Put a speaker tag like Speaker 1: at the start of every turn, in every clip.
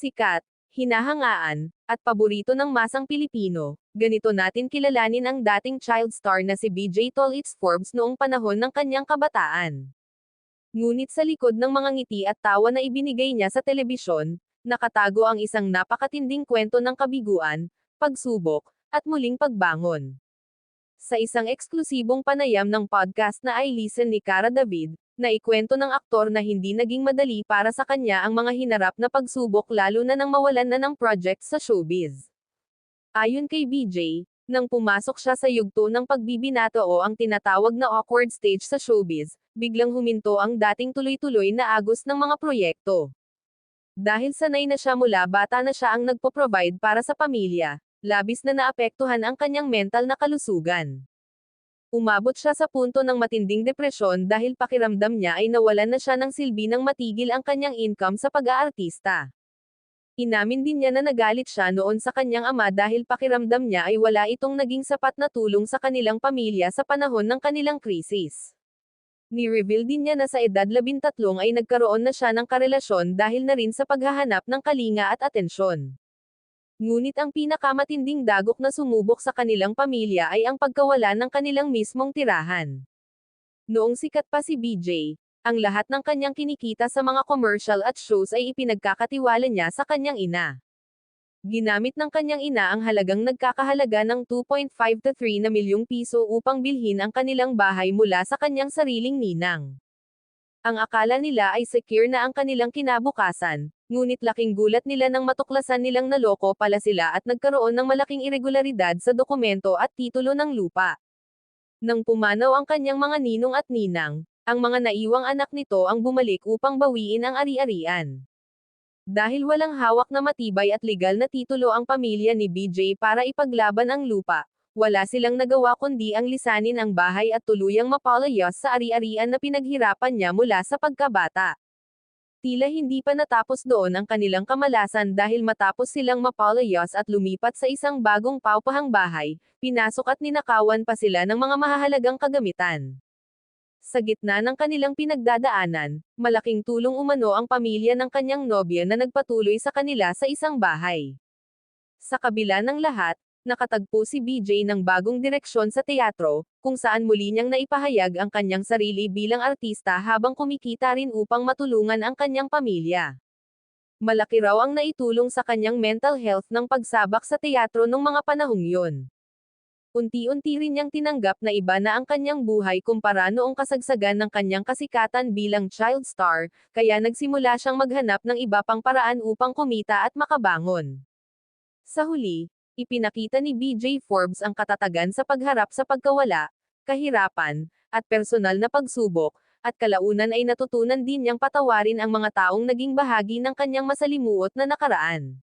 Speaker 1: Sikat, hinahangaan, at paborito ng masang Pilipino, ganito natin kilalanin ang dating child star na si BJ Tolitz Forbes noong panahon ng kanyang kabataan. Ngunit sa likod ng mga ngiti at tawa na ibinigay niya sa telebisyon, nakatago ang isang napakatinding kwento ng kabiguan, pagsubok, at muling pagbangon. Sa isang eksklusibong panayam ng podcast na I Listen ni Cara David, naikwento ng aktor na hindi naging madali para sa kanya ang mga hinarap na pagsubok lalo na nang mawalan na ng project sa showbiz. Ayon kay BJ, nang pumasok siya sa yugto ng pagbibinato o ang tinatawag na awkward stage sa showbiz, biglang huminto ang dating tuloy-tuloy na agos ng mga proyekto. Dahil sanay na siya mula bata na siya ang nagpo-provide para sa pamilya, labis na naapektuhan ang kanyang mental na kalusugan. Umabot siya sa punto ng matinding depresyon dahil pakiramdam niya ay nawalan na siya ng silbi nang matigil ang kanyang income sa pag-aartista. Inamin din niya na nagalit siya noon sa kanyang ama dahil pakiramdam niya ay wala itong naging sapat na tulong sa kanilang pamilya sa panahon ng kanilang krisis. Ni-reveal din niya na sa edad 13 ay nagkaroon na siya ng karelasyon dahil na rin sa paghahanap ng kalinga at atensyon. Ngunit ang pinakamatinding dagok na sumubok sa kanilang pamilya ay ang pagkawala ng kanilang mismong tirahan. Noong sikat pa si BJ, ang lahat ng kanyang kinikita sa mga commercial at shows ay ipinagkakatiwala niya sa kanyang ina. Ginamit ng kanyang ina ang halagang nagkakahalaga ng 2.5 to 3 na milyong piso upang bilhin ang kanilang bahay mula sa kanyang sariling ninang. Ang akala nila ay secure na ang kanilang kinabukasan, ngunit laking gulat nila nang matuklasan nilang naloko pala sila at nagkaroon ng malaking irregularidad sa dokumento at titulo ng lupa. Nang pumanaw ang kanyang mga ninong at ninang, ang mga naiwang anak nito ang bumalik upang bawiin ang ari-arian. Dahil walang hawak na matibay at legal na titulo ang pamilya ni BJ para ipaglaban ang lupa, wala silang nagawa kundi ang lisanin ang bahay at tuluyang mapalayas sa ari-arian na pinaghirapan niya mula sa pagkabata. Tila hindi pa natapos doon ang kanilang kamalasan dahil matapos silang mapalayas at lumipat sa isang bagong paupahang bahay, pinasok at ninakawan pa sila ng mga mahahalagang kagamitan. Sa gitna ng kanilang pinagdadaanan, malaking tulong umano ang pamilya ng kanyang nobya na nagpatuloy sa kanila sa isang bahay. Sa kabila ng lahat, nakatagpo si BJ ng bagong direksyon sa teatro, kung saan muli niyang naipahayag ang kanyang sarili bilang artista habang kumikita rin upang matulungan ang kanyang pamilya. Malaki raw ang naitulong sa kanyang mental health ng pagsabak sa teatro nung mga panahong yun. Unti-unti rin niyang tinanggap na iba na ang kanyang buhay kumpara noong kasagsagan ng kanyang kasikatan bilang child star, kaya nagsimula siyang maghanap ng iba pang paraan upang kumita at makabangon. Sa huli, ipinakita ni BJ Forbes ang katatagan sa pagharap sa pagkawala, kahirapan, at personal na pagsubok, at kalaunan ay natutunan din niyang patawarin ang mga taong naging bahagi ng kanyang masalimuot na nakaraan.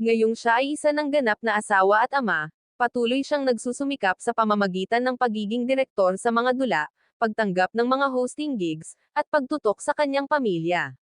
Speaker 1: Ngayong siya ay isa ng ganap na asawa at ama, patuloy siyang nagsusumikap sa pamamagitan ng pagiging direktor sa mga dula, pagtanggap ng mga hosting gigs, at pagtutok sa kanyang pamilya.